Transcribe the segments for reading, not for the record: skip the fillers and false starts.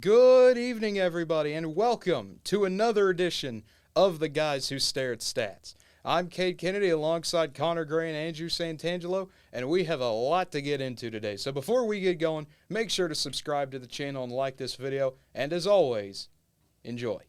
Good evening, everybody, and welcome to another edition of the Guys Who Stare at Stats. I'm Cade Kennedy alongside Gray and Andrew Santangelo, and we have a lot to get into today. So before we get going, make sure to subscribe to the channel and like this video, and as always, enjoy.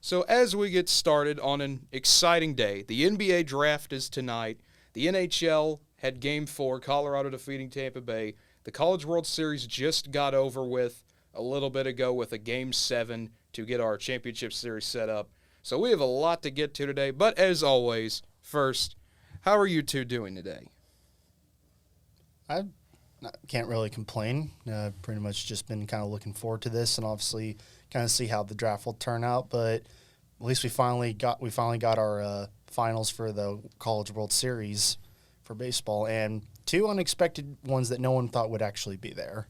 So as we get started on an exciting day, the NBA draft is tonight. The NHL had Game 4, Colorado defeating Tampa Bay. The College World Series just got over with a little bit ago with a Game 7 to get our championship series set up. So we have a lot to get to today, but as always, first, how are you two doing today? I can't really complain. Pretty much just been kind of looking forward to this, and obviously kind of see how the draft will turn out. But at least we finally got our finals for the College World Series for baseball, and two unexpected ones that no one thought would actually be there.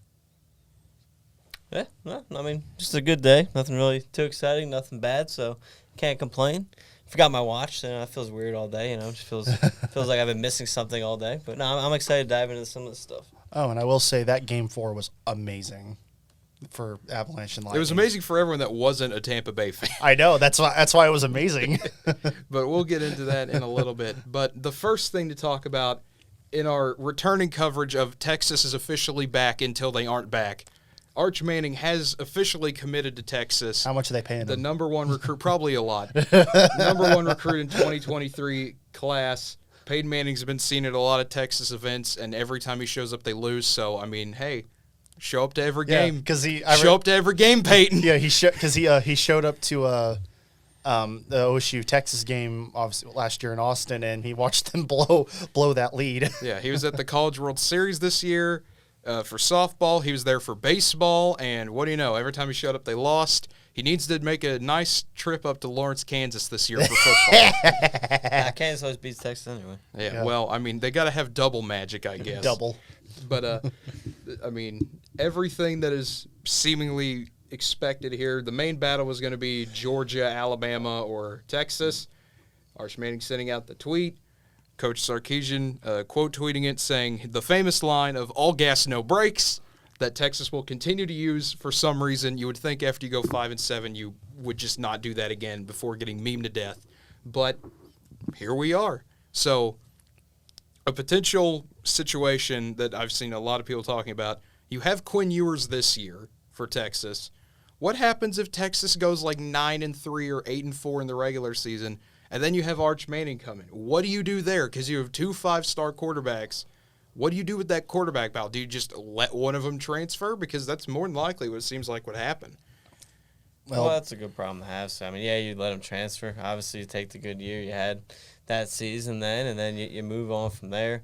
Yeah, well, I mean, just a good day. Nothing really too exciting, nothing bad, so can't complain. Forgot my watch, so it feels weird all day. It just feels like I've been missing something all day. But no, I'm excited to dive into some of this stuff. Oh, and I will say that Game 4 was amazing for Avalanche and Lightning. It was amazing for everyone that wasn't a Tampa Bay fan. I know, that's why it was amazing. But we'll get into that in a little bit. But the first thing to talk about in our returning coverage of Texas is officially back until they aren't back. Arch Manning has officially committed to Texas. How much are they paying The him? number one recruit, probably a lot. Number one recruit in 2023 class. Peyton Manning's been seen at a lot of Texas events, and every time he shows up, they lose. So, I mean, hey, show up to every game. Show up to every game, Peyton. Yeah, he showed up to the OSU Texas game obviously last year in Austin, and he watched them blow that lead. Yeah, he was at the College World Series this year. For softball, he was there for baseball, and what do you know? Every time he showed up, they lost. He needs to make a nice trip up to Lawrence, Kansas this year for football. Kansas always beats Texas anyway. Yeah, well, I mean, they got to have double magic, I guess. Double. But, I mean, everything that is seemingly expected here, the main battle was going to be Georgia, Alabama, or Texas. Arch Manning sending out the tweet. Coach Sarkisian quote tweeting it saying the famous line of all gas, no brakes that Texas will continue to use for some reason. You would think after you go 5-7, you would just not do that again before getting memed to death. But here we are. So a potential situation that I've seen a lot of people talking about, you have Quinn Ewers this year for Texas. What happens if Texas goes like 9-3 or 8-4 in the regular season? And then you have Arch Manning coming. What do you do there? Because you have two 5-star quarterbacks. What do you do with that quarterback battle? Do you just let one of them transfer? Because that's more than likely what it seems like would happen. Well, that's a good problem to have. So, I mean, yeah, you let them transfer. Obviously, you take the good year you had that season then, and then you move on from there.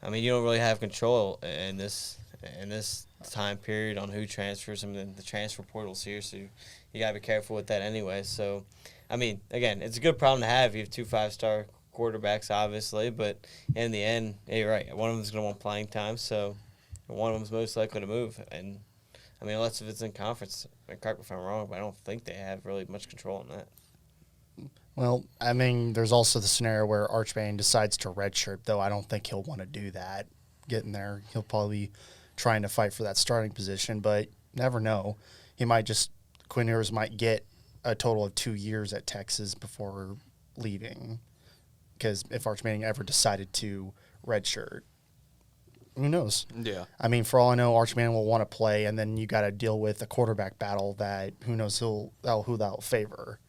I mean, you don't really have control in this time period on who transfers. I mean, the transfer portal's here, so you got to be careful with that anyway. So, I mean, again, it's a good problem to have. You have two 5-star quarterbacks, obviously, but in the end, yeah, you're right. One of them's going to want playing time, so one of them's most likely to move. And, I mean, unless if it's in conference, correct me if I'm wrong, but I don't think they have really much control on that. Well, I mean, there's also the scenario where Arch Manning decides to redshirt, though I don't think he'll want to do that. Getting there, he'll probably be trying to fight for that starting position, but never know. Quinn Ewers might get a total of 2 years at Texas before leaving, because if Arch Manning ever decided to redshirt, who knows? Yeah. I mean, for all I know, Arch Manning will want to play, and then you got to deal with a quarterback battle that who knows who that'll favor,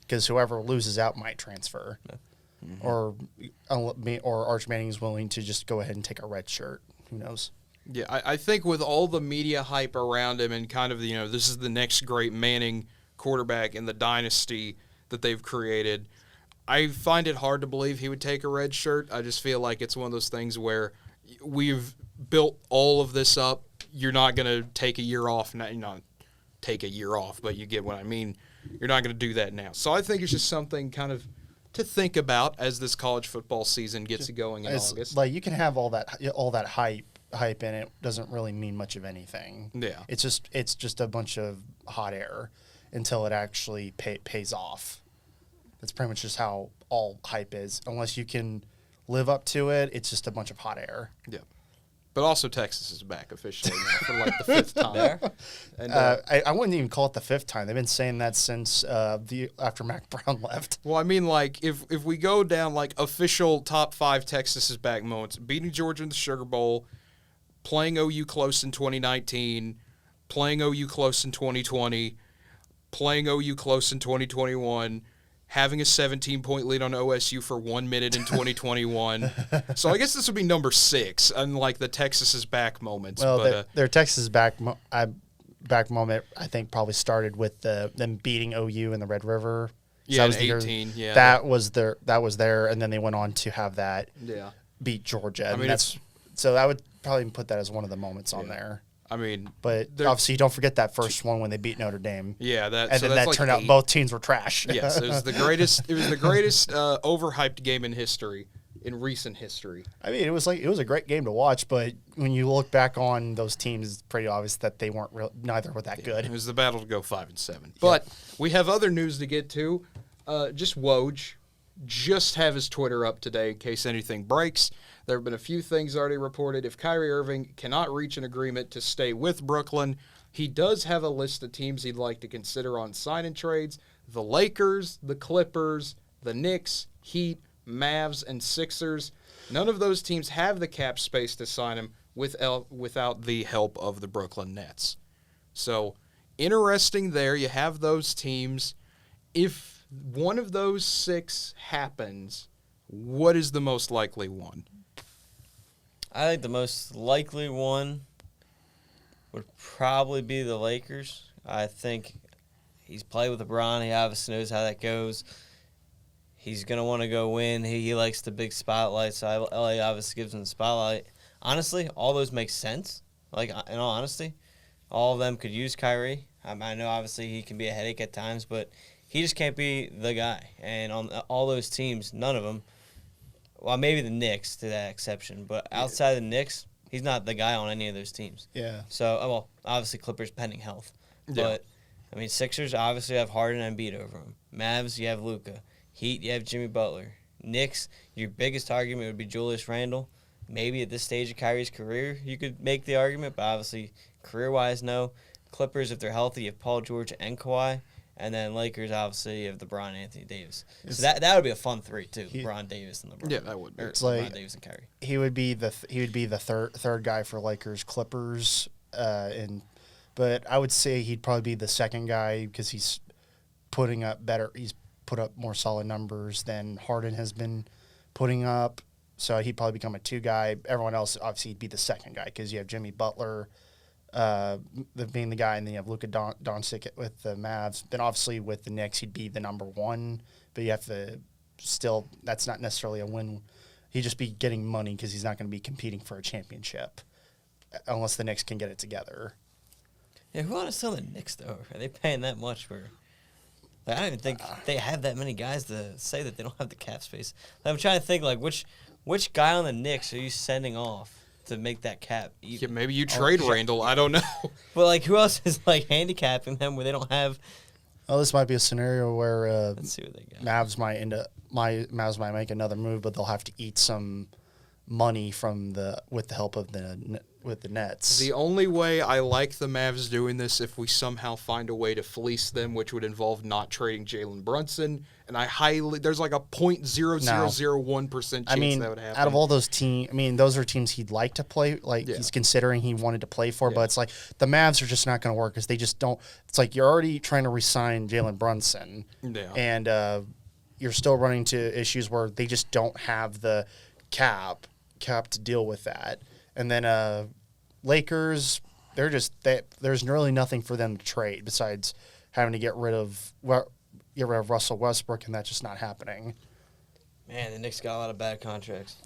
because whoever loses out might transfer, or Arch Manning is willing to just go ahead and take a redshirt. Who knows? Yeah, I think with all the media hype around him and kind of, this is the next great Manning quarterback in the dynasty that they've created, I find it hard to believe he would take a red shirt. I just feel like it's one of those things where we've built all of this up. You're not going to take a year off. Not take a year off, but you get what I mean. You're not going to do that now. So I think it's just something kind of to think about as this college football season gets going in August. Like, you can have all that hype in it, doesn't really mean much of anything. Yeah. It's just a bunch of hot air until it actually pays off. That's pretty much just how all hype is. Unless you can live up to it, it's just a bunch of hot air. Yeah. But also Texas is back officially now for like the 5th time. There? And, I wouldn't even call it the 5th time. They've been saying that since after Mac Brown left. well, I mean, like, if we go down, like, official top 5 Texas is back moments, beating Georgia in the Sugar Bowl, playing OU close in 2019, playing OU close in 2020, playing OU close in 2021, having a 17-point lead on OSU for 1 minute in 2021. So I guess this would be number 6, unlike the Texas is back moments. Well, but, their Texas back moment, I think, probably started with them beating OU in the Red River. So yeah, that in was 18, yeah. That was there, and then they went on to have that beat Georgia. I And mean, so I would probably put that as one of the moments on there. I mean, But obviously, you don't forget that first one when they beat Notre Dame. yeah, that And so then that's that like turned out 8. both teams were trash. Yes, it was the greatest. It was the greatest overhyped game in history, in recent history. I mean, it was a great game to watch, but when you look back on those teams, it's pretty obvious that they weren't neither were that good. It was the battle to go 5-7. But we have other news to get to. Just Woj just have his Twitter up today in case anything breaks. There have been a few things already reported. If Kyrie Irving cannot reach an agreement to stay with Brooklyn, he does have a list of teams he'd like to consider on sign-in trades. The Lakers, the Clippers, the Knicks, Heat, Mavs, and Sixers. None of those teams have the cap space to sign him without the help of the Brooklyn Nets. So, interesting there. You have those teams. If one of those 6 happens, what is the most likely one? I think the most likely one would probably be the Lakers. I think he's played with LeBron. He obviously knows how that goes. He's going to want to go win. He likes the big spotlight, so LA obviously gives him the spotlight. Honestly, all those make sense. Like, in all honesty, all of them could use Kyrie. I know, obviously, he can be a headache at times, but he just can't be the guy. And on all those teams, none of them, well, maybe the Knicks to that exception, but outside of the Knicks, he's not the guy on any of those teams. Yeah. So, well, obviously Clippers pending health. Yeah. But, I mean, Sixers obviously have Harden and Embiid over them. Mavs, you have Luka. Heat, you have Jimmy Butler. Knicks, your biggest argument would be Julius Randle. Maybe at this stage of Kyrie's career, you could make the argument, but obviously career-wise, no. Clippers, if they're healthy, you have Paul George and Kawhi. And then Lakers, obviously, you have LeBron and Anthony Davis. So that would be a fun 3 too. LeBron Davis and LeBron. Yeah, that would be. It's LeBron like Davis and Kyrie. he would be the third guy for Lakers Clippers, but I would say he'd probably be the second guy because he's putting up better. He's put up more solid numbers than Harden has been putting up. So he'd probably become a 2 guy. Everyone else obviously he'd be the second guy because you have Jimmy Butler being the guy, and then you have Luka Doncic with the Mavs. Then obviously with the Knicks, he'd be the number 1, but you have to still. That's not necessarily a win. He'd just be getting money because he's not going to be competing for a championship unless the Knicks can get it together. Yeah, who want to sell the Knicks, though? Are they paying that much for? Like, I don't even think they have that many guys to say that they don't have the cap space. Like, I'm trying to think, like, which guy on the Knicks are you sending off to make that cap even? Yeah, maybe you trade Randall. I don't know. But, like, who else is, like, handicapping them where they don't have? Oh, this might be a scenario where Let's see what they got. Mavs might make another move, but they'll have to eat some money with the help of the Nets. The only way I like the Mavs doing this if we somehow find a way to fleece them, which would involve not trading Jalen Brunson, and there's like a 0.0001% chance that would happen. Out of all those teams, those are teams he'd like to play. Like he's considering he wanted to play for, but it's like the Mavs are just not going to work because they just don't. It's like you're already trying to re-sign Jalen Brunson, and you're still running into issues where they just don't have the cap to deal with that. And then Lakers, there's really nothing for them to trade besides having to get rid of Russell Westbrook, and that's just not happening. Man, the Knicks got a lot of bad contracts.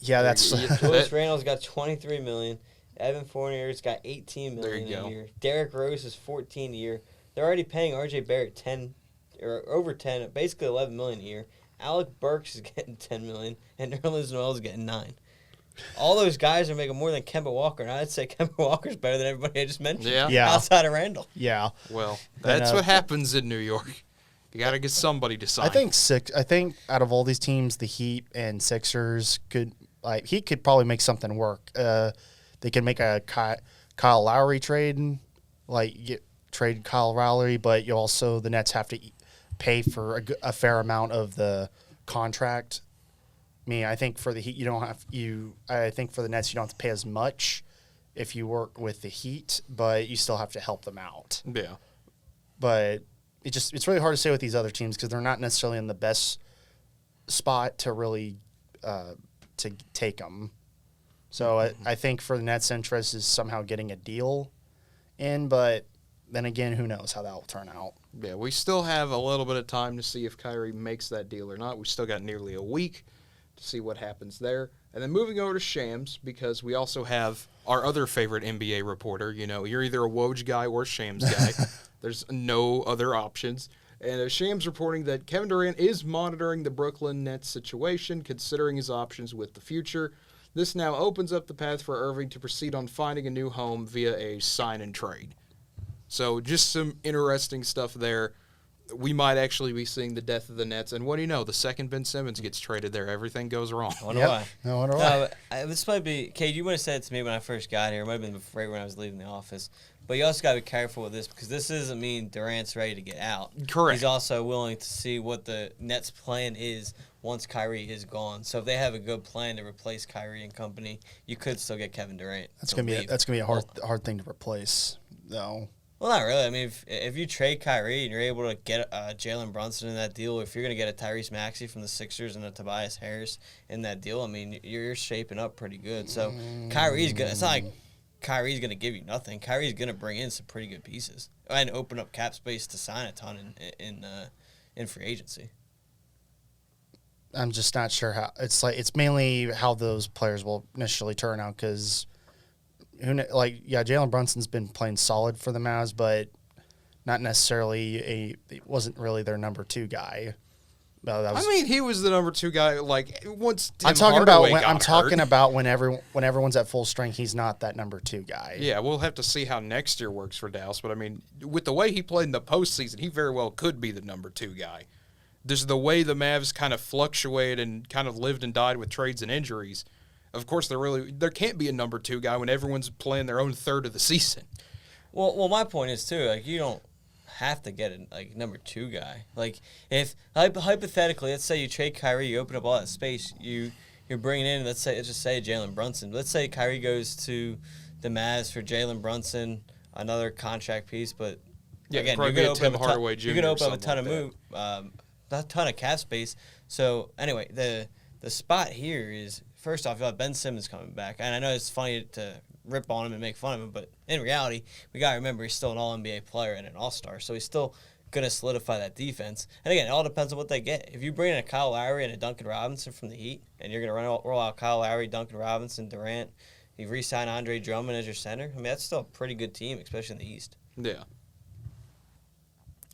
Yeah, that's Julius Randle's got $23 million. Evan Fournier's got $18 million a year. Derrick Rose is $14 a year. They're already paying R.J. Barrett 10 or over 10, basically $11 million a year. Alec Burks is getting $10 million, and Nerlens Noel is getting $9 million. All those guys are making more than Kemba Walker, and I'd say Kemba Walker's better than everybody I just mentioned. Yeah. Outside of Randle. Yeah. Well, that's what happens in New York. You got to get somebody to sign. I think out of all these teams, the Heat and Sixers Heat could probably make something work. they can make a Kyle Lowry trade, trade Kyle Lowry, but the Nets have to pay for a fair amount of the contract. I mean, I think for the Heat, I think for the Nets, you don't have to pay as much if you work with the Heat, but you still have to help them out. Yeah. But it's really hard to say with these other teams because they're not necessarily in the best spot to really to take them. So I think for the Nets' interest is somehow getting a deal in, but then again, who knows how that will turn out. Yeah, we still have a little bit of time to see if Kyrie makes that deal or not. We still got nearly a week to see what happens there. And then moving over to Shams, because we also have our other favorite NBA reporter. You're either a Woj guy or a Shams guy. There's no other options. And Shams reporting that Kevin Durant is monitoring the Brooklyn Nets situation, considering his options with the future. This now opens up the path for Irving to proceed on finding a new home via a sign and trade. So just some interesting stuff there. We might actually be seeing the death of the Nets. And what do you know? The second Ben Simmons gets traded there. Everything goes wrong. I wonder why. I wonder why. This might be, Cade, you might have said it to me when I first got here. It might have been right when I was leaving the office. But you also got to be careful with this because this doesn't mean Durant's ready to get out. Correct. He's also willing to see what the Nets' plan is once Kyrie is gone. So if they have a good plan to replace Kyrie and company, you could still get Kevin Durant. That's gonna be a hard thing to replace, though. Well, not really. I mean, if you trade Kyrie and you're able to get Jalen Brunson in that deal, if you're going to get a Tyrese Maxey from the Sixers and a Tobias Harris in that deal, I mean, you're shaping up pretty good. So Kyrie's good. It's not like Kyrie's going to give you nothing. Kyrie's going to bring in some pretty good pieces and open up cap space to sign a ton in free agency. I'm just not sure how. It's mainly how those players will initially turn out because Jalen Brunson's been playing solid for the Mavs, but not necessarily it wasn't really their number 2 guy. He was the number 2 guy. Once Tim I'm talking Hardaway about got I'm talking hurt. about when everyone's at full strength. He's not that number 2 guy. Yeah, we'll have to see how next year works for Dallas. But with the way he played in the postseason, he very well could be the number 2 guy. Just the way the Mavs kind of fluctuate and kind of lived and died with trades and injuries. Of course, there can't be a number 2 guy when everyone's playing their own third of the season. Well, my point is too. You don't have to get a number 2 guy. If hypothetically, let's say you trade Kyrie, you open up all that space. You're bringing in. Let's just say Jalen Brunson. Let's say Kyrie goes to the Mavs for Jalen Brunson, another contract piece. But again, you're going to open up a ton of a ton of cap space. So anyway, the spot here is. First off, you have Ben Simmons coming back. And I know it's funny to rip on him and make fun of him, but in reality, we got to remember he's still an All-NBA player and an All-Star, so he's still going to solidify that defense. And again, it all depends on what they get. If you bring in a Kyle Lowry and a Duncan Robinson from the Heat, and you're going to roll out Kyle Lowry, Duncan Robinson, Durant, you re-sign Andre Drummond as your center, that's still a pretty good team, especially in the East. Yeah.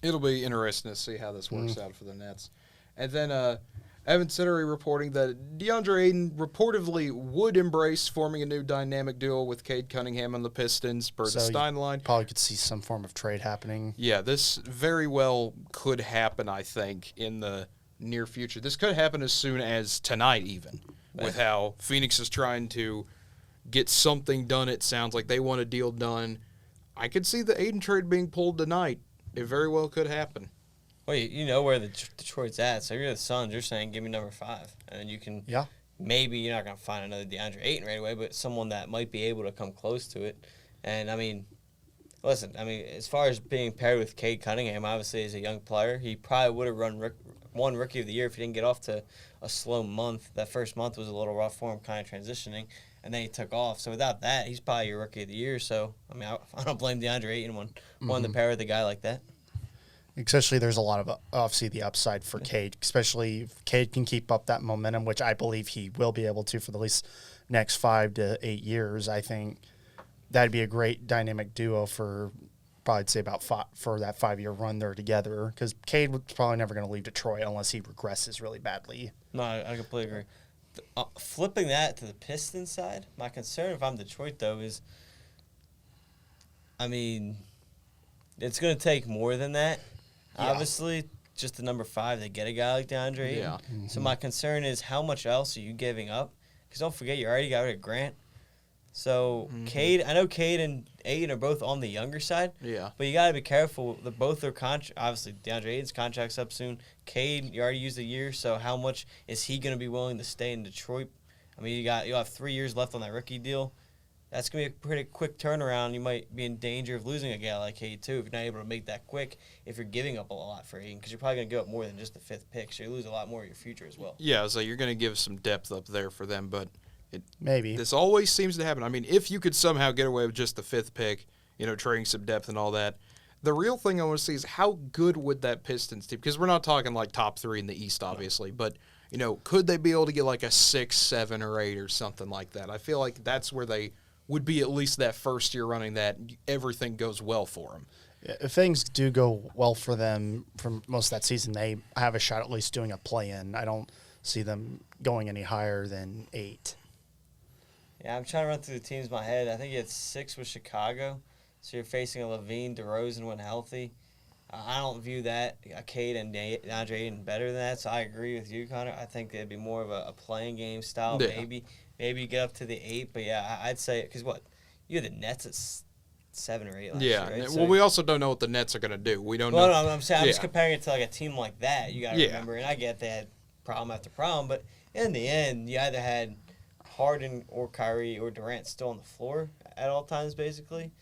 It'll be interesting to see how this works out for the Nets. And then Evan Sittery reporting that DeAndre Ayton reportedly would embrace forming a new dynamic duo with Cade Cunningham on the Pistons per the Stein line. Probably could see some form of trade happening. Yeah, this very well could happen, I think, in the near future. This could happen as soon as tonight even, with how Phoenix is trying to get something done. It sounds like they want a deal done. I could see the Ayton trade being pulled tonight. It very well could happen. Well, you know where the Detroit's at. So if you're the Suns, you're saying, give me number 5. And then you can maybe you're not going to find another DeAndre Ayton right away, but someone that might be able to come close to it. And, listen, as far as being paired with Cade Cunningham, obviously he's a young player. He probably would have won Rookie of the Year if he didn't get off to a slow month. That first month was a little rough for him, kind of transitioning, and then he took off. So without that, he's probably your Rookie of the Year. So, I don't blame DeAndre Ayton wanting to pair with a guy like that. Especially there's a lot of, obviously, the upside for Cade, especially if Cade can keep up that momentum, which I believe he will be able to for the least next 5 to 8 years. I think that'd be a great dynamic duo for probably I'd say about for that 5-year run there together, because Cade was probably never going to leave Detroit unless he regresses really badly. No, I completely agree. Flipping that to the Pistons side, my concern if I'm Detroit, though, is, it's going to take more than that. Yeah. Obviously, just the number 5, they get a guy like DeAndre Ayton. Yeah. So my concern is how much else are you giving up? Because don't forget, you already got rid of Grant. So Cade, I know Cade and Aiden are both on the younger side. Yeah. But you got to be careful. Both their obviously DeAndre Ayton's contract's up soon. Cade, you already used a year, so how much is he going to be willing to stay in Detroit? I mean, you'll have 3 years left on that rookie deal. That's going to be a pretty quick turnaround. You might be in danger of losing a guy like Cade, too, if you're not able to make that quick, if you're giving up a lot for Aiden, because you're probably going to give up more than just the 5th pick, so you lose a lot more of your future as well. Yeah, so you're going to give some depth up there for them, but maybe this always seems to happen. I mean, if you could somehow get away with just the 5th pick, trading some depth and all that, the real thing I want to see is how good would that Pistons team, because we're not talking like top 3 in the East, obviously, but, could they be able to get like a 6, 7, or 8 or something like that? I feel like that's where they would be at least that first year running that everything goes well for them. If things do go well for them for most of that season, they have a shot at least doing a play-in. I don't see them going any higher than 8. Yeah, I'm trying to run through the teams in my head. I think you had 6 with Chicago. So you're facing a Levine, DeRozan when healthy. I don't view that, Cade and DeAndre Ayton better than that, so I agree with you, Connor. I think it'd be more of a playing game style, yeah. Maybe get up to the 8, but yeah, I'd say, because you had the Nets at 7 or 8 last year, right? Well, So, we also don't know what the Nets are going to do. We don't know. Well, no, I'm saying, I'm just comparing it to like a team like that. You got to remember, and I get they had problem after problem, but in the end, you either had Harden or Kyrie or Durant still on the floor at all times, basically.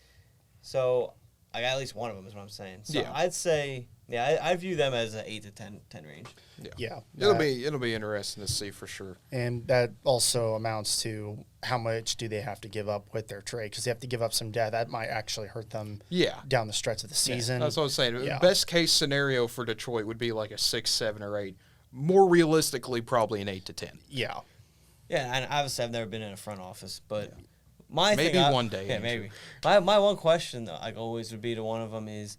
So I got at least one of them is what I'm saying. So I'd say, I view them as an 8 to 10 range. Yeah. It'll be interesting to see for sure. And that also amounts to how much do they have to give up with their trade, because they have to give up some depth. That might actually hurt them down the stretch of the season. That's what I was saying. Best case scenario for Detroit would be like a 6, 7, or 8. More realistically, probably an 8 to 10. Yeah. Yeah, and obviously I've never been in a front office, but maybe one day. Yeah, maybe. My one question, though, like always would be to one of them is,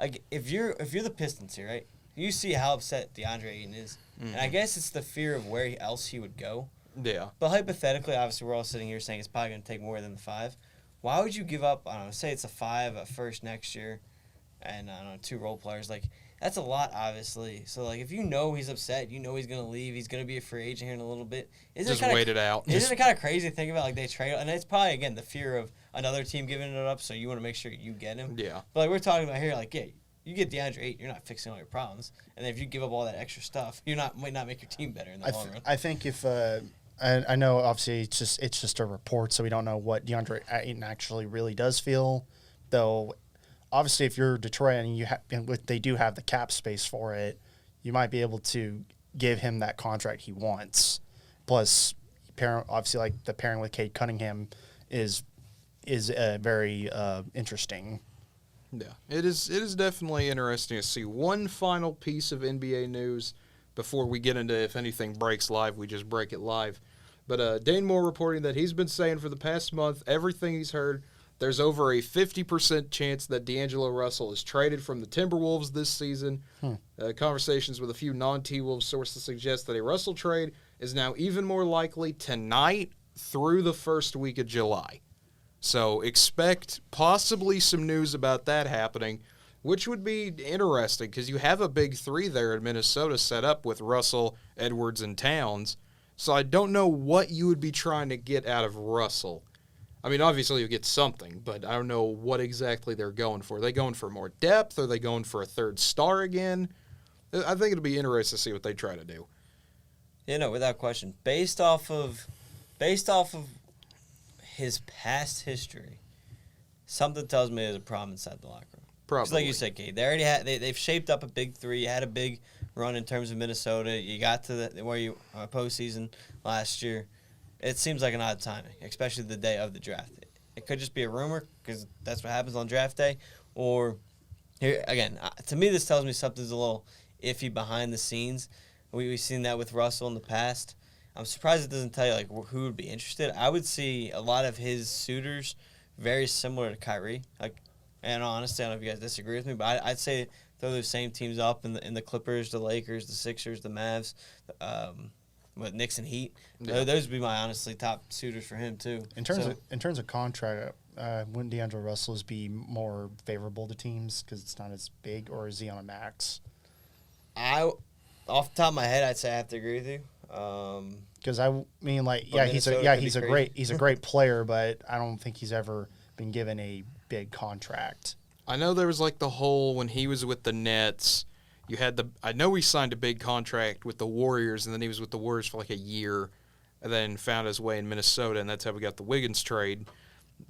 like, if you're the Pistons here, right? You see how upset DeAndre Ayton is, and I guess it's the fear of where else he would go. Yeah. But hypothetically, obviously, we're all sitting here saying it's probably going to take more than the 5. Why would you give up? I don't know. Say it's a 5, a first next year, and I don't know, 2 role players. Like, that's a lot, obviously. So, like, if you know he's upset, you know he's going to leave, he's going to be a free agent here in a little bit. Just wait it out. Isn't it kind of crazy to think about, like, they trade, and it's probably, again, the fear of another team giving it up, so you want to make sure you get him. Yeah. But, like, we're talking about here, like, yeah, you get DeAndre Ayton, you're not fixing all your problems. And then if you give up all that extra stuff, might not make your team better in the long run. I think if I know obviously it's just a report, so we don't know what DeAndre Ayton actually really does feel. Though, obviously, if you're Detroit and they do have the cap space for it, you might be able to give him that contract he wants. Plus, obviously, like the pairing with Cade Cunningham is very interesting. Yeah, it is definitely interesting to see. One final piece of NBA news before we get into if anything breaks live, we just break it live. But Dane Moore reporting that he's been saying for the past month, everything he's heard, there's over a 50% chance that D'Angelo Russell is traded from the Timberwolves this season. Conversations with a few non-T-Wolves sources suggest that a Russell trade is now even more likely tonight through the first week of July. So expect possibly some news about that happening, which would be interesting because you have a big 3 there in Minnesota set up with Russell, Edwards, and Towns. So I don't know what you would be trying to get out of Russell. I mean, obviously you get something, but I don't know what exactly they're going for. Are they going for more depth? Are they going for a 3rd star again? I think it'll be interesting to see what they try to do. Without question. Based off of his past history, something tells me there's a problem inside the locker room. Probably. Like you said, Cade, they already they've shaped up a big 3. You had a big run in terms of Minnesota. You got to the postseason last year. It seems like an odd timing, especially the day of the draft. It could just be a rumor because that's what happens on draft day. Or, here again, to me, this tells me something's a little iffy behind the scenes. We've seen that with Russell in the past. I'm surprised it doesn't tell you like who would be interested. I would see a lot of his suitors very similar to Kyrie. And honestly, I don't know if you guys disagree with me, but I'd say throw those same teams up in the Clippers, the Lakers, the Sixers, the Mavs, Knicks and Heat. Yeah. Those would be my honestly top suitors for him too. In terms of contract, wouldn't D'Angelo Russell's be more favorable to teams because it's not as big, or is he on a max? Off the top of my head, I'd say I have to agree with you. Because I mean, like, yeah, he's a great player, but I don't think he's ever been given a big contract. I know there was like the whole when he was with the Nets. I know he signed a big contract with the Warriors, and then he was with the Warriors for like a year, and then found his way in Minnesota, and that's how we got the Wiggins trade.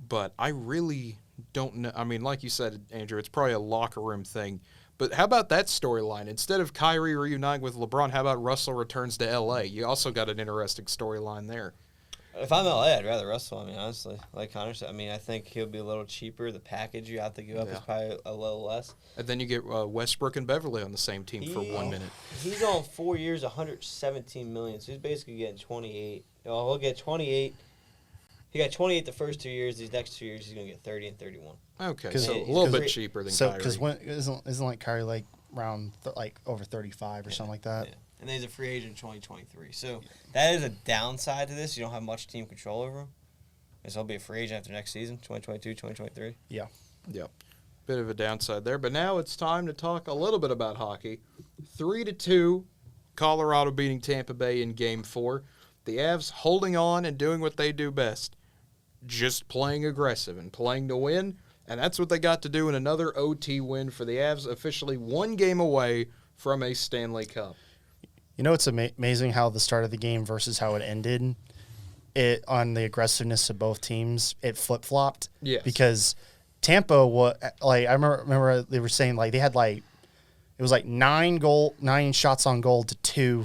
But I really don't know. I mean, like you said, Andrew, it's probably a locker room thing. But how about that storyline? Instead of Kyrie reuniting with LeBron, how about Russell returns to L.A.? You also got an interesting storyline there. If I'm L.A., I'd rather Russell. I mean, honestly, like Connor said, I mean, I think he'll be a little cheaper. The package you have to give up is probably a little less. And then you get Westbrook and Beverly on the same team for 1 minute. He's on 4 years, $117 million, so he's basically getting 28. Well, he'll get 28. He got 28 the first 2 years. These next 2 years, he's going to get 30 and 31. Okay, so a little bit cheaper than Kyrie. Because isn't like Kyrie like around over 35 or something like that? Yeah. And then he's a free agent in 2023. So that is a downside to this. You don't have much team control over him. Because he'll be a free agent after next season, 2022, 2023. Yeah. Yep. Bit of a downside there. But now it's time to talk a little bit about hockey. 3-2, Colorado beating Tampa Bay in Game 4. The Avs holding on and doing what they do best. Just playing aggressive and playing to win. And that's what they got to do in another OT win for the Avs, officially 1 game away from a Stanley Cup. You know, it's amazing how the start of the game versus how it ended. On the aggressiveness of both teams, it flip-flopped. Yes. Because Tampa, I remember they were saying, like, they had, like, it was like 9 shots on goal to 2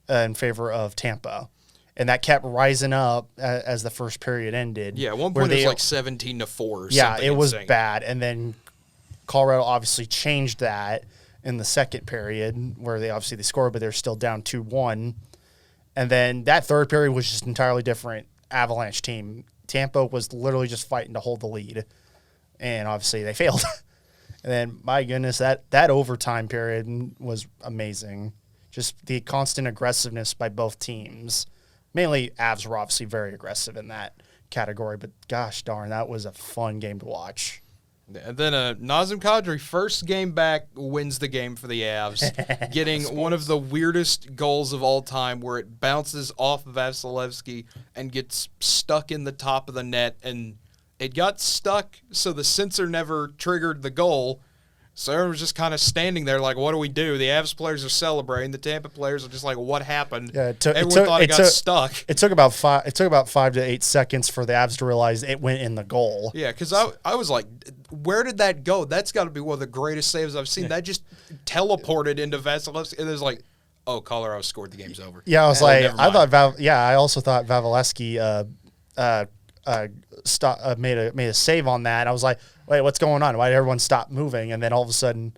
in favor of Tampa. And that kept rising up as the first period ended. Yeah, at one point it was like 17-4 or something. Yeah, it was insane. bad. And then Colorado obviously changed that in the second period where they scored, but they're still down 2-1. And then that third period was just entirely different Avalanche team. Tampa was literally just fighting to hold the lead. And obviously they failed. And then, my goodness, that overtime period was amazing. Just the constant aggressiveness by both teams. Mainly, Avs were obviously very aggressive in that category, but gosh darn, that was a fun game to watch. And then Nazem Kadri, first game back, wins the game for the Avs, getting one of the weirdest goals of all time where it bounces off Vasilevsky and gets stuck in the top of the net. And it got stuck, so the sensor never triggered the goal. So everyone was just kind of standing there like, what do we do? The Avs players are celebrating. The Tampa players are just like, what happened? Yeah, everyone thought it got stuck. It took about 5 to 8 seconds for the Avs to realize it went in the goal. Yeah, because I was like, where did that go? That's got to be one of the greatest saves I've seen. That just teleported into Vasilevsky. And it was like, oh, Colorado scored. The game's over. Yeah, I was I also thought Vasilevsky made a save on that. I was like, wait, what's going on? Why did everyone stop moving? And then all of a sudden,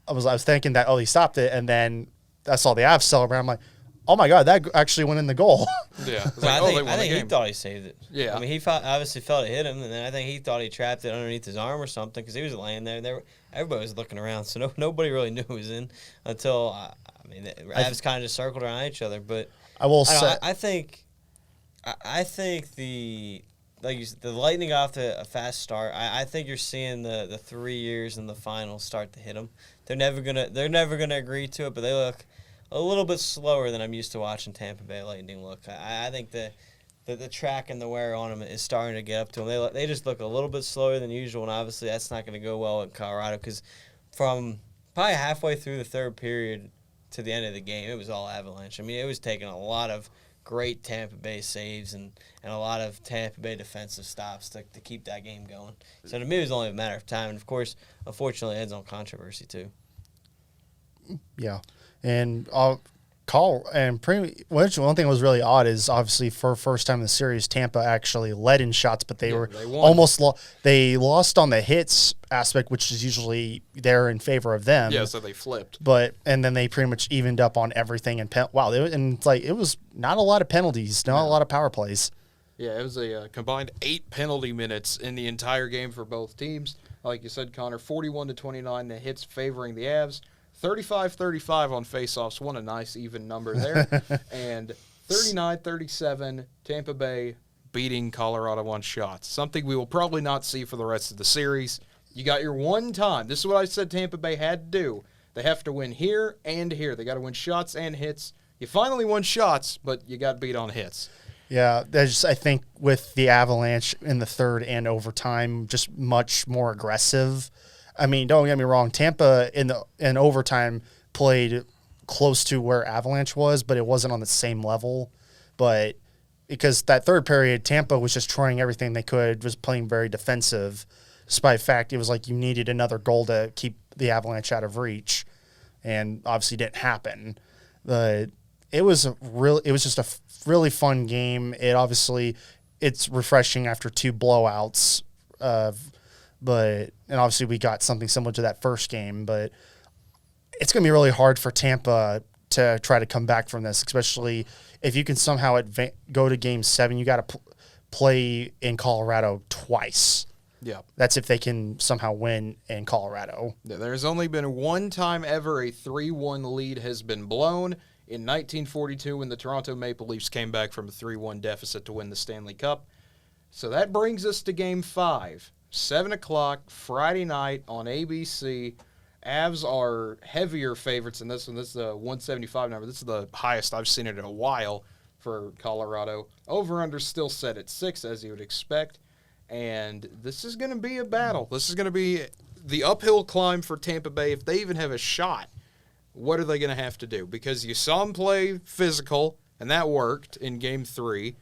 I was thinking that, he stopped it. And then I saw the Avs celebrate. I'm like, oh, my God, that actually went in the goal. Yeah. I think he thought he saved it. Yeah. I mean, he obviously felt it hit him, and then I think he thought he trapped it underneath his arm or something because he was laying there. Everybody was looking around, so nobody really knew who was in until, the Avs kind of just circled around each other. But I think the – like you said, the Lightning off to a fast start. I think you're seeing the 3 years in the finals start to hit them. They're never gonna agree to it, but they look a little bit slower than I'm used to watching Tampa Bay Lightning look. I think the track and the wear on them is starting to get up to them. They just look a little bit slower than usual, and obviously that's not going to go well in Colorado because from probably halfway through the third period to the end of the game, it was all Avalanche. I mean, it was taking a lot of great Tampa Bay saves and a lot of Tampa Bay defensive stops to keep that game going. So to me, it was only a matter of time. And, of course, unfortunately, it ends on controversy too. Yeah. And one thing that was really odd is obviously for first time in the series, Tampa actually led in shots, but they they lost on the hits aspect, which is usually there in favor of them. Yeah, so they flipped. And then they pretty much evened up on everything and it was not a lot of penalties, not a lot of power plays. Yeah, it was a combined 8 penalty minutes in the entire game for both teams. Like you said, Connor, 41-29, the hits favoring the Avs. 35-35 on faceoffs. What a nice even number there. And 39-37, Tampa Bay beating Colorado on shots. Something we will probably not see for the rest of the series. You got your one time. This is what I said Tampa Bay had to do. They have to win here and here. They got to win shots and hits. You finally won shots, but you got beat on hits. Yeah, I think with the Avalanche in the third and overtime, just much more aggressive. I mean, don't get me wrong, Tampa in overtime played close to where Avalanche was, but it wasn't on the same level. But because that third period, Tampa was just trying everything they could, was playing very defensive, despite the fact it was like you needed another goal to keep the Avalanche out of reach, and obviously didn't happen. But it was just a really fun game. It's refreshing after two blowouts, and obviously we got something similar to that first game. But it's going to be really hard for Tampa to try to come back from this, especially if you can somehow go to Game 7. You got to play in Colorado twice. Yeah, that's if they can somehow win in Colorado. There's only been one time ever a 3-1 lead has been blown. In 1942, when the Toronto Maple Leafs came back from a 3-1 deficit to win the Stanley Cup. So that brings us to Game 5, 7 o'clock, Friday night on ABC. Avs are heavier favorites in this one. This is a 175 number. This is the highest I've seen it in a while for Colorado. Over-under still set at 6, as you would expect. And this is going to be a battle. This is going to be the uphill climb for Tampa Bay. If they even have a shot, what are they going to have to do? Because you saw them play physical, and that worked in Game 3.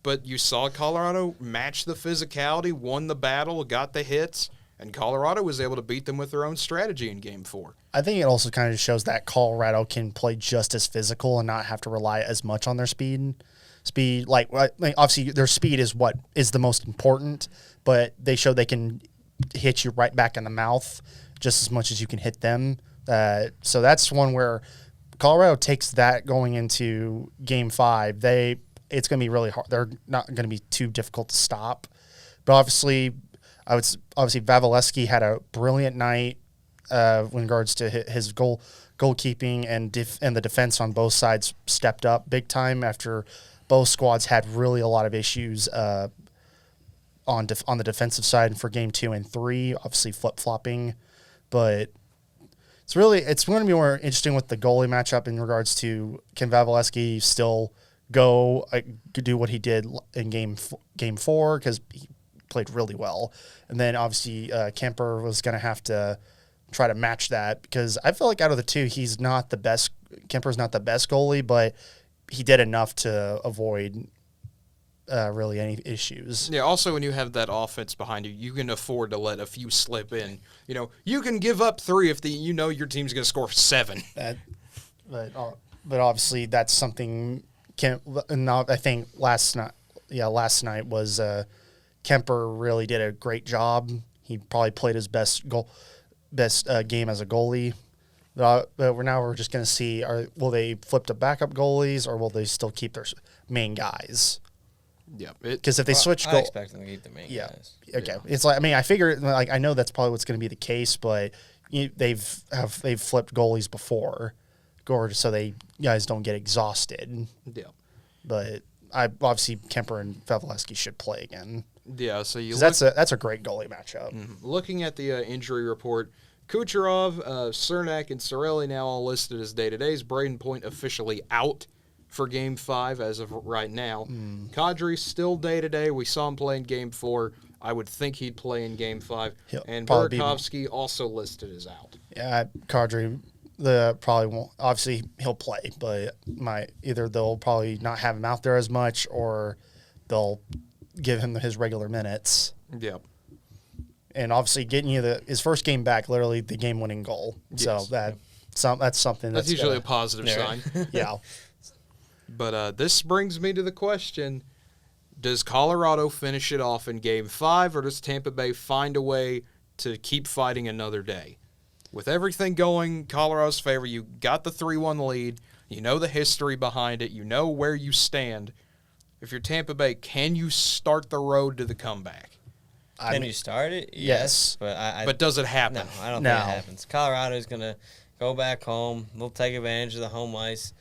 But you saw Colorado match the physicality, won the battle, got the hits, and Colorado was able to beat them with their own strategy in Game 4. I think it also kind of shows that Colorado can play just as physical and not have to rely as much on their speed. Obviously, their speed is what is the most important, but they show they can hit you right back in the mouth just as much as you can hit them. So that's one where Colorado takes that going into Game 5. It's going to be really hard. They're not going to be too difficult to stop. But obviously, Vasilevsky had a brilliant night in regards to his goalkeeping and the defense on both sides stepped up big time after both squads had really a lot of issues on the defensive side for Game 2 and 3. Obviously, flip-flopping, but it's going to be more interesting with the goalie matchup in regards to can Vasilevsky still do what he did in Game 4 because he played really well, and then obviously Kemper was going to have to try to match that because I feel like out of the two, he's not the best. Kemper's not the best goalie, but he did enough to avoid really any issues. Yeah, also when you have that offense behind you, you can afford to let a few slip in. You can give up 3 if your team's going to score 7. But obviously that's something I think last night was Kemper really did a great job. He probably played his best game as a goalie. But we're just going to see, will they flip to backup goalies or will they still keep their main guys? Yeah. Because if they switch I expect them to keep the main guys. Okay. Yeah. It's like, I figure, I know that's probably what's going to be the case, but they've flipped goalies before, so they guys don't get exhausted. Yeah. But obviously Kemper and Vasilevsky should play again. Yeah, so that's a great goalie matchup. Mm-hmm. Looking at the injury report, Kucherov, Cernak, and Cirelli now all listed as day-to-days. Braden Point officially out for Game 5 as of right now. Kadri still day-to-day. We saw him play in Game 4. I would think he'd play in Game 5. And Burakovsky also listed as out. Yeah, Kadri probably won't. Obviously, he'll play, but either they'll probably not have him out there as much or they'll give him his regular minutes. Yep. And obviously getting you his first game back, literally the game-winning goal. Yes. So that's something that's usually a positive sign. Yeah. But this brings me to the question, does Colorado finish it off in Game 5, or does Tampa Bay find a way to keep fighting another day? With everything going Colorado's favor, you got the 3-1 lead, you know the history behind it, you know where you stand. If you're Tampa Bay, can you start the road to the comeback? Can you start it? Yes. But does it happen? No, I don't think it happens. Colorado's going to go back home. They'll take advantage of the home ice.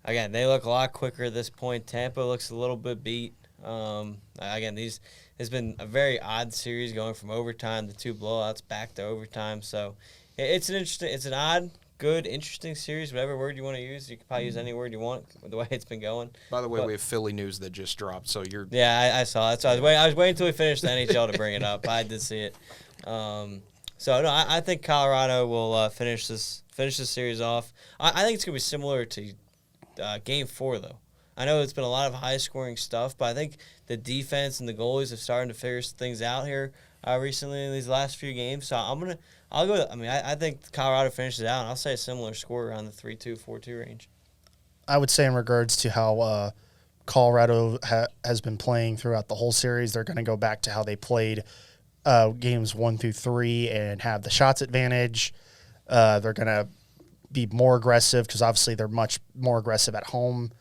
Again, they look a lot quicker at this point. Tampa looks a little bit beat. Again, it's been a very odd series going from overtime to 2 blowouts back to overtime. So it's an odd good, interesting series, whatever word you want to use. You can probably use any word you want with the way it's been going. By the way, we have Philly news that just dropped, so you're... Yeah, I saw it. So I was waiting until we finished the NHL to bring it up. I did see it. I think Colorado will finish this series off. I think it's going to be similar to Game 4, though. I know it's been a lot of high-scoring stuff, but I think the defense and the goalies have started to figure things out here recently in these last few games. So I'll go. I think Colorado finishes out, and I'll say a similar score around the 3-2, 4-2 range. I would say in regards to how Colorado has been playing throughout the whole series, they're going to go back to how they played games 1 through 3 and have the shots advantage. They're going to be more aggressive because obviously they're much more aggressive at home.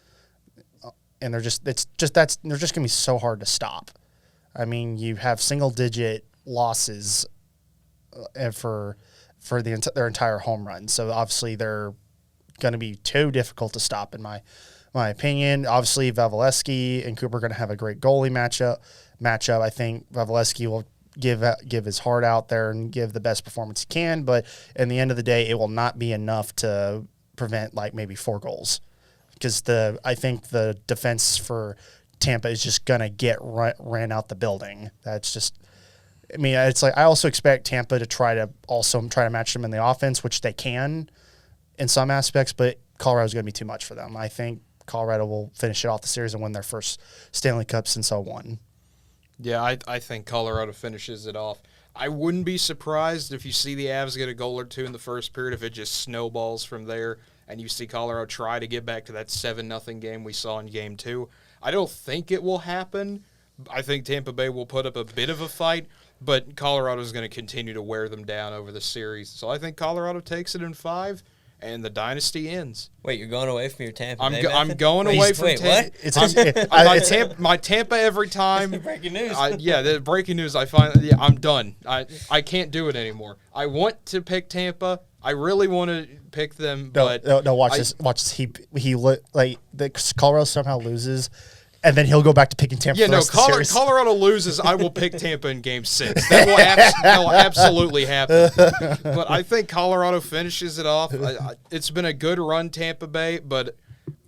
And they're just going to be so hard to stop. I mean, you have single-digit losses for their entire home run. So obviously they're going to be too difficult to stop in my opinion. Obviously Vasilevsky and Cooper are going to have a great goalie matchup. I think Vasilevsky will give his heart out there and give the best performance he can. But in the end of the day, it will not be enough to prevent like maybe 4 goals. Because I think the defense for Tampa is just going to get ran out the building. That's just, I mean, it's like I also expect Tampa to try to match them in the offense, which they can in some aspects, but Colorado's going to be too much for them. I think Colorado will finish it off the series and win their first Stanley Cup since 2001. Yeah, I think Colorado finishes it off. I wouldn't be surprised if you see the Avs get a goal or two in the first period if it just snowballs from there. And you see Colorado try to get back to that 7-0 game we saw in Game 2. I don't think it will happen. I think Tampa Bay will put up a bit of a fight, but Colorado is going to continue to wear them down over the series. So I think Colorado takes it in 5, and the dynasty ends. Wait, you're going away from your Tampa Bay I'm going away from Tampa. What? My Tampa every time. Breaking news. The breaking news. I'm done. I can't do it anymore. I want to pick Tampa. I really want to pick them, but no. Watch this. Colorado somehow loses, and then he'll go back to picking Tampa. Yeah, for the rest of the series. Colorado loses. I will pick Tampa in Game 6. That will absolutely happen. But I think Colorado finishes it off. It's been a good run, Tampa Bay, but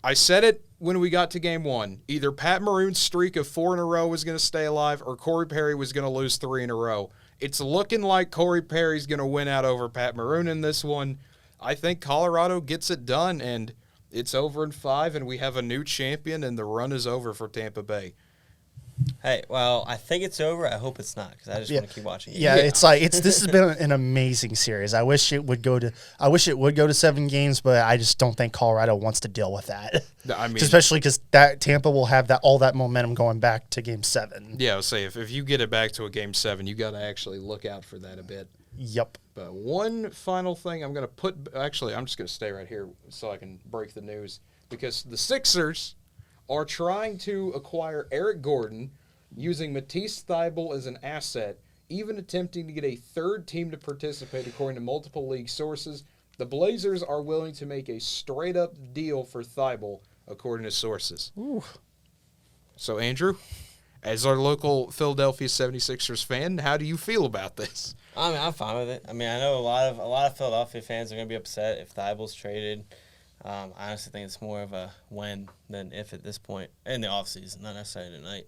I said it when we got to Game 1. Either Pat Maroon's streak of 4 in a row was going to stay alive, or Corey Perry was going to lose 3 in a row. It's looking like Corey Perry's going to win out over Pat Maroon in this one. I think Colorado gets it done, and it's over in 5, and we have a new champion, and the run is over for Tampa Bay. Hey, well, I think it's over. I hope it's not because I just want to keep watching. Yeah, it's like this has been an amazing series. I wish it would go to 7 games, but I just don't think Colorado wants to deal with that. I mean, especially because that Tampa will have all that momentum going back to Game 7. Yeah, I'll say if you get it back to a Game 7, you got to actually look out for that a bit. Yep. But one final thing I'm going to put – actually, I'm just going to stay right here so I can break the news because the Sixers are trying to acquire Eric Gordon using Matisse Thybulle as an asset, even attempting to get a third team to participate according to multiple league sources. The Blazers are willing to make a straight-up deal for Thybulle, according to sources. Ooh. So, Andrew, as our local Philadelphia 76ers fan, how do you feel about this? I mean, I'm fine with it. I mean, I know a lot of Philadelphia fans are going to be upset if Thybulle's traded. I honestly think it's more of a when than if at this point in the offseason, not necessarily tonight.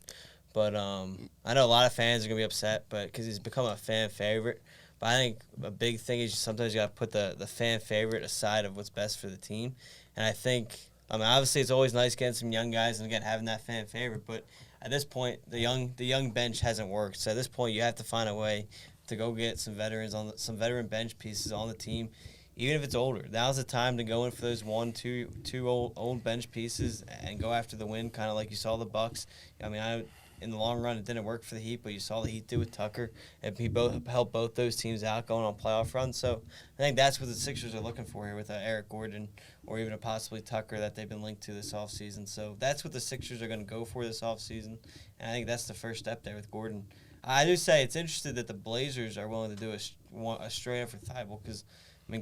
But I know a lot of fans are going to be upset because he's become a fan favorite. But I think a big thing is sometimes you got to put the fan favorite aside of what's best for the team. And I think, obviously it's always nice getting some young guys and, again, having that fan favorite. But at this point, the young bench hasn't worked. So at this point, you have to find a way to go get some veteran bench pieces on the team, even if it's older. Now's the time to go in for those 2 old bench pieces and go after the win, kind of like you saw the Bucks. In the long run, it didn't work for the Heat, but you saw the Heat do with Tucker, and he helped both those teams out going on playoff runs. So I think that's what the Sixers are looking for here with Eric Gordon or even possibly Tucker that they've been linked to this offseason. So that's what the Sixers are going to go for this offseason, and I think that's the first step there with Gordon. I do say it's interesting that the Blazers are willing to do a straight up for Thybulle because,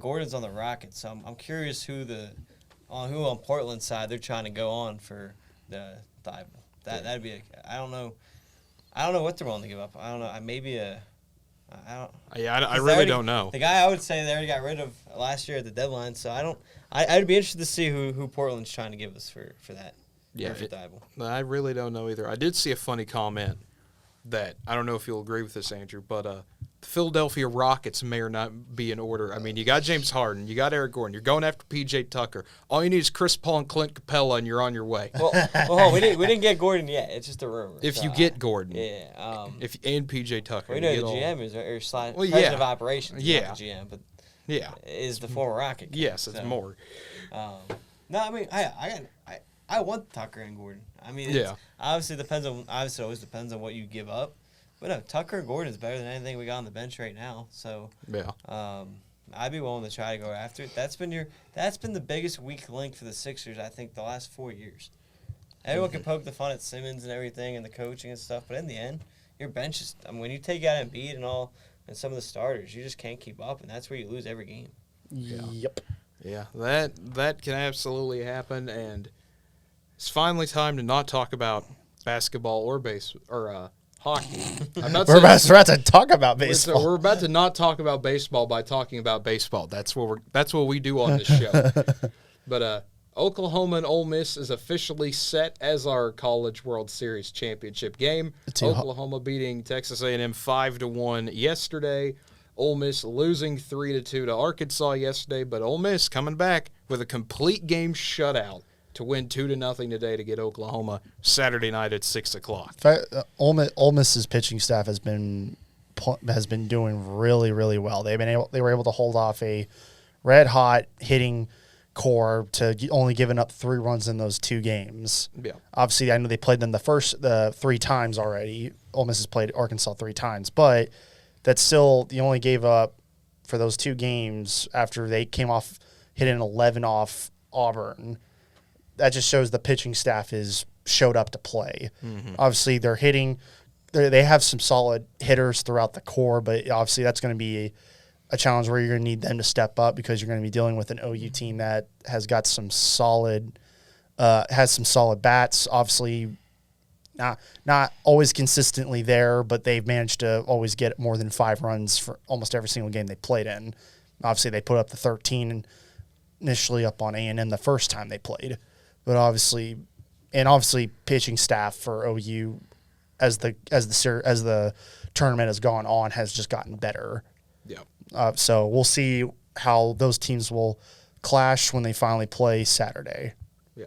Gordon's on the Rockets, so I'm curious who on Portland's side they're trying to go on for the Thybulle. That'd be I don't know what they're willing to give up. I don't know. Maybe a I really don't know. The guy I would say they already got rid of last year at the deadline, so I'd be interested to see who Portland's trying to give us for that. Yeah, I really don't know either. I did see a funny comment that I don't know if you'll agree with this, Andrew, but the Philadelphia Rockets may or not be in order. I mean, you got James Harden, you got Eric Gordon, you're going after P.J. Tucker. All you need is Chris Paul and Clint Capella, and you're on your way. Well, we didn't get Gordon yet. It's just a rumor. If you get Gordon, and P.J. Tucker, we know the GM is president of operations. Yeah, the GM, but is the former Rocket. Yes, it's more. No, I mean, I want Tucker and Gordon. I mean, obviously it always depends on what you give up. But no, Tucker and Gordon is better than anything we got on the bench right now. So I'd be willing to try to go after it. That's been the biggest weak link for the Sixers, I think, the last 4 years. Everyone can poke the fun at Simmons and everything and the coaching and stuff, but in the end, your bench is. I mean, when you take out Embiid and some of the starters, you just can't keep up, and that's where you lose every game. Yep. Yeah, that can absolutely happen, and it's finally time to not talk about basketball or hockey. We're about to talk about baseball. We're about to not talk about baseball by talking about baseball. That's what we do on this show. But Oklahoma and Ole Miss is officially set as our College World Series championship game. Oklahoma beating Texas A&M 5-1 yesterday. Ole Miss losing 3-2 to Arkansas yesterday, but Ole Miss coming back with a complete game shutout to win 2-0 today to get Oklahoma Saturday night at 6:00. In fact, Ole Miss's pitching staff has been doing really, really well. They were able to hold off a red hot hitting core to only giving up 3 runs in those 2 games. Yeah. Obviously, I know they played them the 3 times already. Ole Miss has played Arkansas 3 times, but that's still you only gave up for those 2 games after they came off hitting 11 off Auburn. That just shows the pitching staff showed up to play. Mm-hmm. Obviously, they're hitting. They have some solid hitters throughout the core, but obviously that's going to be a challenge where you're going to need them to step up because you're going to be dealing with an OU team that has got some solid bats. Obviously, not always consistently there, but they've managed to always get more than 5 runs for almost every single game they played in. Obviously, they put up the 13 initially up on A&M the first time they played. But obviously pitching staff for OU as the tournament has gone on has just gotten better. Yeah. So we'll see how those teams will clash when they finally play Saturday. Yeah.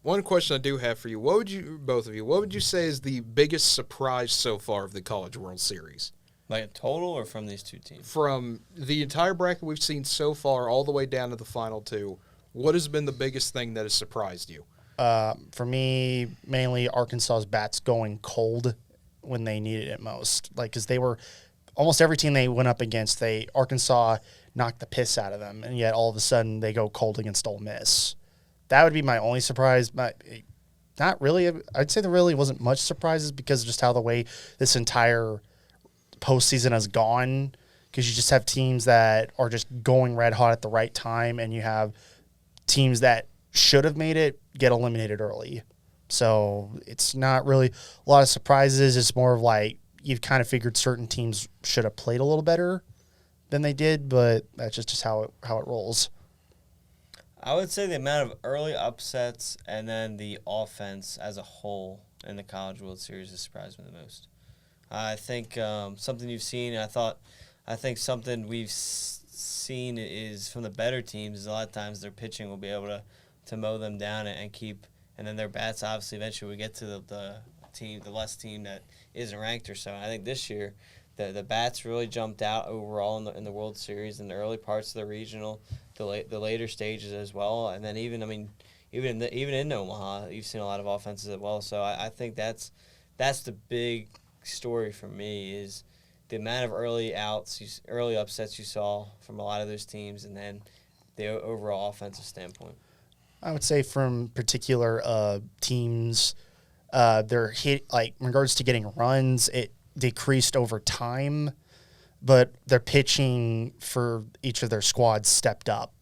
One question I do have for you: both of you, what would you say is the biggest surprise so far of the College World Series? Like a total, or from these 2 teams? From the entire bracket we've seen so far, all the way down to the final 2. What has been the biggest thing that has surprised you? For me, mainly Arkansas's bats going cold when they needed it most. Like, because they were almost every team they went up against, Arkansas knocked the piss out of them, and yet all of a sudden they go cold against Ole Miss. That would be my only surprise. But not really. I'd say there really wasn't much surprises because of just how the way this entire postseason has gone. Because you just have teams that are just going red hot at the right time, and you have teams that should have made it get eliminated early. So it's not really a lot of surprises. It's more of like you've kind of figured certain teams should have played a little better than they did, but that's just how it rolls. I would say the amount of early upsets and then the offense as a whole in the College World Series has surprised me the most. I think something you've seen, I think something we've seen is from the better teams is a lot of times their pitching will be able to mow them down and keep, and then their bats obviously eventually we get to the less team that isn't ranked or so. And I think this year the bats really jumped out overall in the World Series in the early parts of the regional, the later stages as well, and then even in Omaha you've seen a lot of offenses as well. So I think that's the big story for me is the amount of early upsets you saw from a lot of those teams, and then the overall offensive standpoint. I would say from particular teams, their hit, like in regards to getting runs, it decreased over time, but their pitching for each of their squads stepped up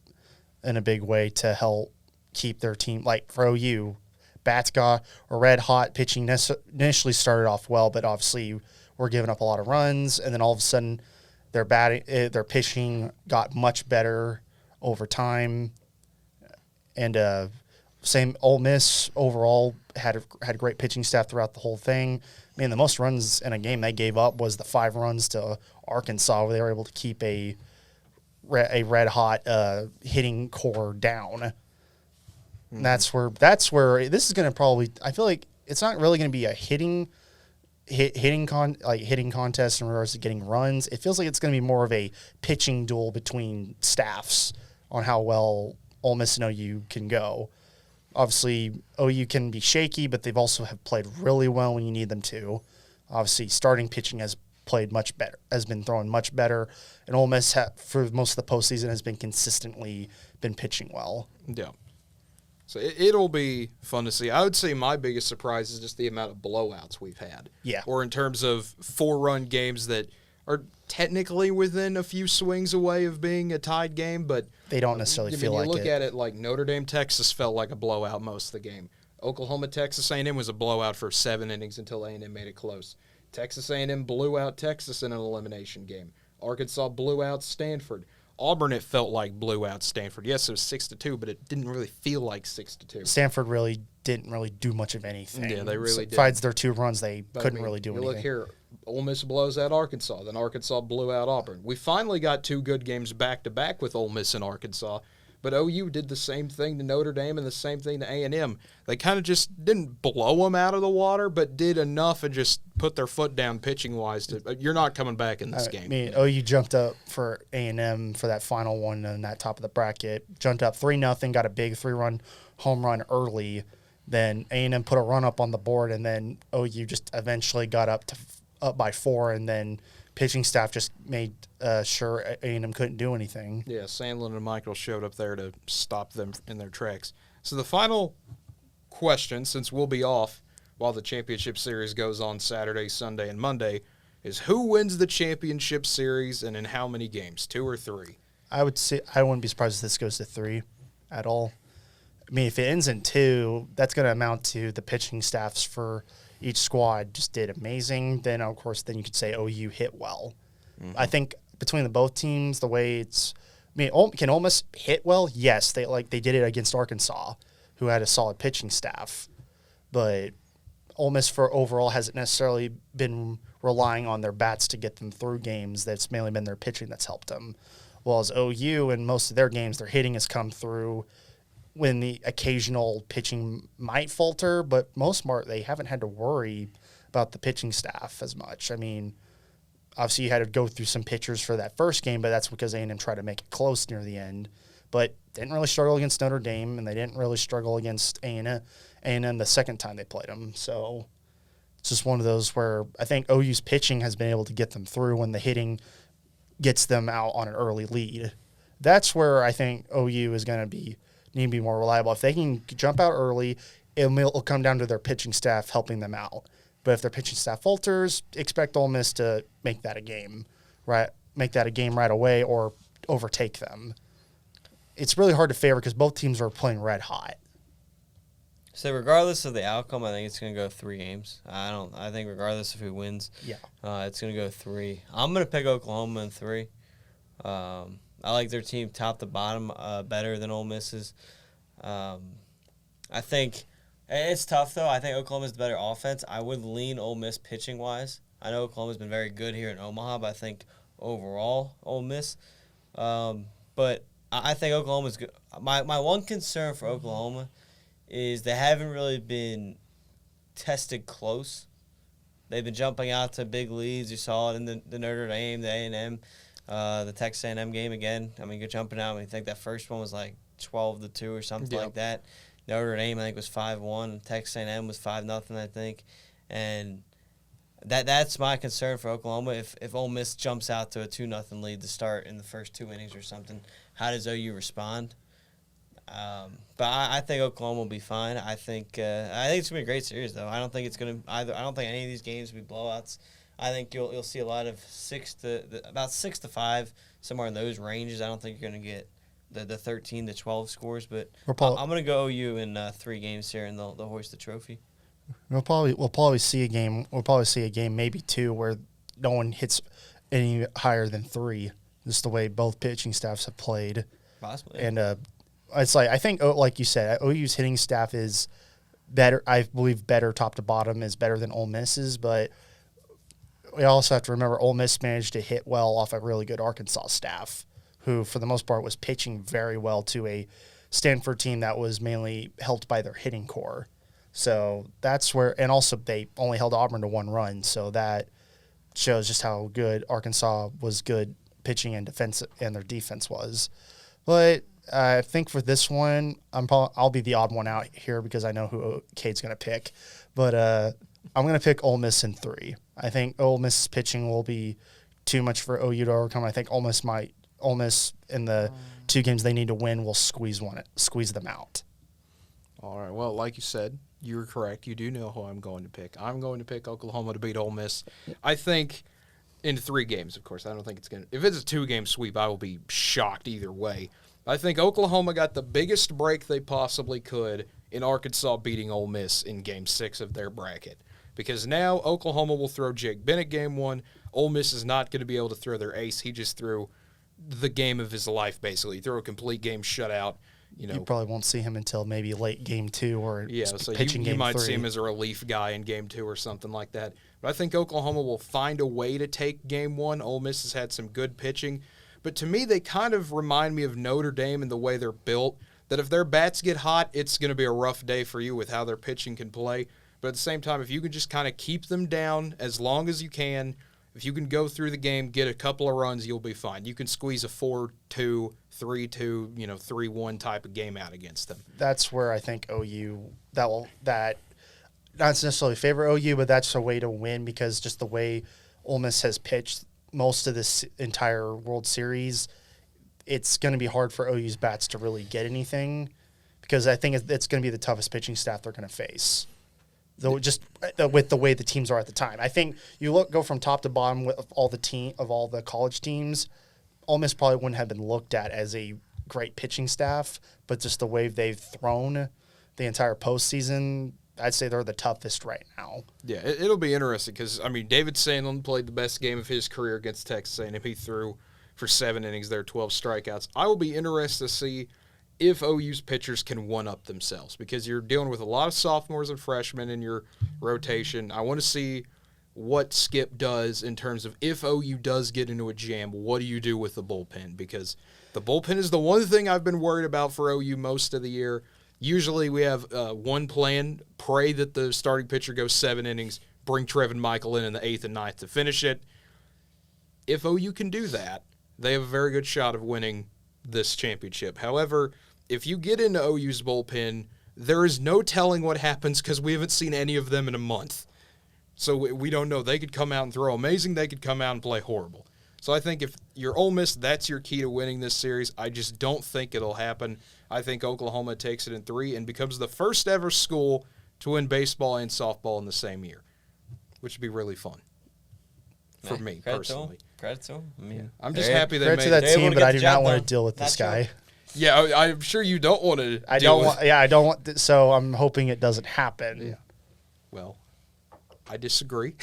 in a big way to help keep their team. Like for OU, bats got a red hot pitching initially started off well, but obviously we're giving up a lot of runs, and then all of a sudden Their pitching got much better over time, and same Ole Miss overall had a great pitching staff throughout the whole thing. I mean, the most runs in a game they gave up was the 5 runs to Arkansas, where they were able to keep a red hot hitting core down. And that's where this is going to probably. I feel like it's not really going to be a hitting contest in regards to getting runs. It feels like it's going to be more of a pitching duel between staffs on how well Ole Miss and OU can go. Obviously, OU can be shaky, but they've also have played really well when you need them to. Obviously, starting pitching has been throwing much better, and Ole Miss for most of the postseason has been consistently throwing well. Yeah. So it'll be fun to see. I would say my biggest surprise is just the amount of blowouts we've had. Yeah. Or in terms of 4-run games that are technically within a few swings away of being a tied game, but they don't necessarily feel like it. You look at it like Notre Dame, Texas felt like a blowout most of the game. Oklahoma, Texas A&M was a blowout for 7 innings until A&M made it close. Texas A&M blew out Texas in an elimination game. Arkansas blew out Stanford. Auburn, it felt like blew out Stanford. Yes, it was 6-2, but it didn't really feel like 6-2. Stanford really didn't really do much of anything. Yeah, they really did. Besides their 2 runs, they couldn't really do anything. Look here, Ole Miss blows out Arkansas, then Arkansas blew out Auburn. We finally got 2 good games back-to-back with Ole Miss and Arkansas, but OU did the same thing to Notre Dame and the same thing to A&M. They kind of just didn't blow them out of the water, but did enough and just put their foot down pitching-wise. You're not coming back in this game. I mean, OU jumped up for A&M for that final one in that top of the bracket. Jumped up 3-0, got a big 3-run home run early. Then A&M put a run up on the board, and then OU just eventually got up by 4, and then pitching staff just made sure A&M couldn't do anything. Yeah, Sandlin and Michael showed up there to stop them in their tracks. So the final question, since we'll be off while the championship series goes on Saturday, Sunday, and Monday, is who wins the championship series and in how many games, 2 or 3? I would say I wouldn't be surprised if this goes to 3 at all. I mean, if it ends in 2, that's going to amount to the pitching staffs for each squad just did amazing. Then, of course, then you could say OU hit well. Mm-hmm. I think between the both teams, the way it's – I mean, can Ole Miss hit well? Yes. They did it against Arkansas, who had a solid pitching staff. But Ole Miss for overall hasn't necessarily been relying on their bats to get them through games. That's mainly been their pitching that's helped them. While as OU, in most of their games, their hitting has come through when the occasional pitching might falter, but most part they haven't had to worry about the pitching staff as much. I mean, obviously you had to go through some pitchers for that first game, but that's because A&M tried to make it close near the end. But didn't really struggle against Notre Dame, and they didn't really struggle against A&M the second time they played them. So it's just one of those where I think OU's pitching has been able to get them through when the hitting gets them out on an early lead. That's where I think OU is going to need to be more reliable. If they can jump out early, it'll come down to their pitching staff helping them out. But if their pitching staff falters, expect Ole Miss to make that a game right away or overtake them. It's really hard to favor because both teams are playing red hot. So regardless of the outcome, I think it's going to go 3 games. I think regardless of who wins, it's going to go 3. I'm going to pick Oklahoma in 3. I like their team top to bottom better than Ole Miss's. I think it's tough, though. I think Oklahoma's the better offense. I would lean Ole Miss pitching-wise. I know Oklahoma's been very good here in Omaha, but I think overall Ole Miss. But I think Oklahoma's good. My one concern for Oklahoma is they haven't really been tested close. They've been jumping out to big leads. You saw it in the Notre Dame, the A&M. The Texas A&M game again. I mean, you're jumping out. I think that first one was like 12-2 or something like that. Notre Dame, I think, was 5-1. Texas A&M was 5-0, I think. And that's my concern for Oklahoma. If Ole Miss jumps out to a 2-0 lead to start in the first 2 innings or something, how does OU respond? But I think Oklahoma will be fine. I think it's gonna be a great series, though. I don't think it's gonna either. I don't think any of these games will be blowouts. I think you'll see a lot of about 6 to 5, somewhere in those ranges. I don't think you're going to get the 13 to 12 scores, but I'm going to go OU in 3 games here, and they'll hoist the trophy. We'll probably see a game. We'll probably see a game, maybe 2, where no one hits. any higher than 3. Just the way both pitching staffs have played. Possibly. And it's like, I think, like you said, OU's hitting staff is better. I believe better top to bottom is better than Ole Miss's, but we also have to remember Ole Miss managed to hit well off a really good Arkansas staff, who for the most part was pitching very well to a Stanford team that was mainly helped by their hitting core. So that's where, and also they only held Auburn to 1 run, so that shows just how good Arkansas was good pitching and defense, and their defense was. But I think for this one, I'll be the odd one out here because I know who Cade's going to pick. But I'm going to pick Ole Miss in 3. I think Ole Miss's pitching will be too much for OU to overcome. I think Ole Miss in the 2 games they need to win will squeeze them out. All right. Well, like you said, you're correct. You do know who I'm going to pick. I'm going to pick Oklahoma to beat Ole Miss. I think in 3 games, of course. I don't think it's going to – if it's a 2-game sweep, I will be shocked either way. I think Oklahoma got the biggest break they possibly could in Arkansas beating Ole Miss in Game 6 of their bracket. Because now Oklahoma will throw Jake Bennett Game 1. Ole Miss is not going to be able to throw their ace. He just threw the game of his life, basically. He threw a complete game shutout. You probably won't see him until maybe late Game 2 or pitching Game 3. You might see him as a relief guy in Game 2 or something like that. But I think Oklahoma will find a way to take Game 1. Ole Miss has had some good pitching. But to me, they kind of remind me of Notre Dame in the way they're built, that if their bats get hot, it's going to be a rough day for you with how their pitching can play. But at the same time, if you can just kind of keep them down as long as you can, if you can go through the game, get a couple of runs, you'll be fine. You can squeeze a 4-2, 3-2, 3-1 type of game out against them. That's where I think OU not necessarily favor OU, but that's a way to win because just the way Ole Miss has pitched most of this entire World Series, it's going to be hard for OU's bats to really get anything because I think it's going to be the toughest pitching staff they're going to face. Though just with the way the teams are at the time, I think you go from top to bottom with all the college teams. Ole Miss probably wouldn't have been looked at as a great pitching staff, but just the way they've thrown the entire postseason, I'd say they're the toughest right now. Yeah, it'll be interesting because, David Sandlin played the best game of his career against Texas A&M. He threw for 7 innings there, 12 strikeouts. I will be interested to see if OU's pitchers can one-up themselves because you're dealing with a lot of sophomores and freshmen in your rotation. I want to see what Skip does in terms of if OU does get into a jam, what do you do with the bullpen? Because the bullpen is the one thing I've been worried about for OU most of the year. Usually we have one plan, pray that the starting pitcher goes 7 innings, bring Trevin Michael in the 8th and 9th to finish it. If OU can do that, they have a very good shot of winning this championship. However, if you get into OU's bullpen, there is no telling what happens because we haven't seen any of them in a month. So we don't know. They could come out and throw amazing. They could come out and play horrible. So I think if you're Ole Miss, that's your key to winning this series. I just don't think it'll happen. I think Oklahoma takes it in 3 and becomes the first ever school to win baseball and softball in the same year, which would be really fun for me personally. Credit to them. I'm just happy they made to that it. team, but I do not want to deal with this guy. Yeah, I'm sure you don't want to. I don't want. So I'm hoping it doesn't happen. Yeah. Well, I disagree.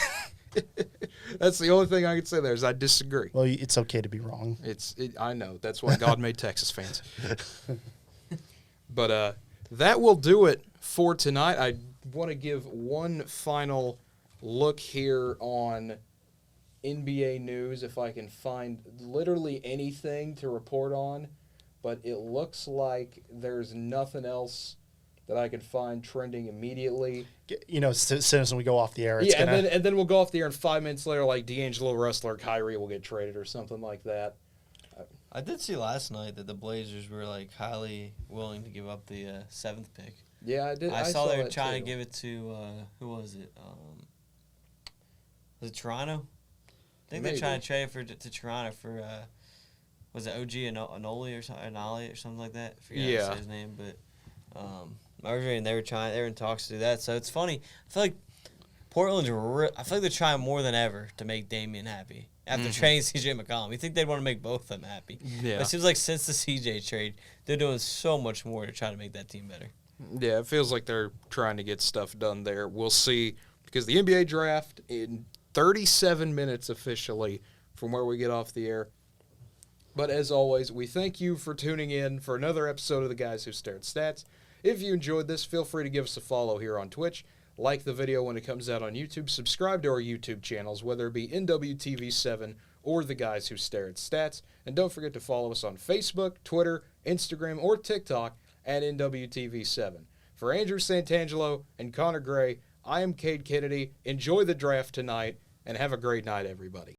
That's the only thing I can say there is I disagree. Well, it's okay to be wrong. I know. That's why God made Texas fans. But that will do it for tonight. I want to give one final look here on NBA news, if I can find literally anything to report on. But it looks like there's nothing else that I could find trending immediately. As soon as we go off the air, it's and then we'll go off the air, and 5 minutes later, like D'Angelo Russell or Kyrie will get traded or something like that. I did see last night that the Blazers were highly willing to give up the 7th pick. Yeah, I did. I saw they were trying to give it to who was it? Was it Toronto? I think they're trying to trade to Toronto for was it OG Anoli or something, Anali or something like that? I forget how to say his name, but I was reading they were in talks to do that. So it's funny. I feel like Portland's I feel like they're trying more than ever to make Damian happy. After trading CJ McCollum, you think they'd want to make both of them happy. Yeah. But it seems like since the CJ trade, they're doing so much more to try to make that team better. Yeah, it feels like they're trying to get stuff done there. We'll see, because the NBA draft in 37 minutes officially from where we get off the air. But as always, we thank you for tuning in for another episode of the Guys Who Stare at Stats. If you enjoyed this, feel free to give us a follow here on Twitch. Like the video when it comes out on YouTube. Subscribe to our YouTube channels, whether it be NWTV7 or the Guys Who Stare at Stats. And don't forget to follow us on Facebook, Twitter, Instagram, or TikTok at NWTV7. For Andrew Santangelo and Connor Gray, I am Cade Kennedy. Enjoy the draft tonight, and have a great night, everybody.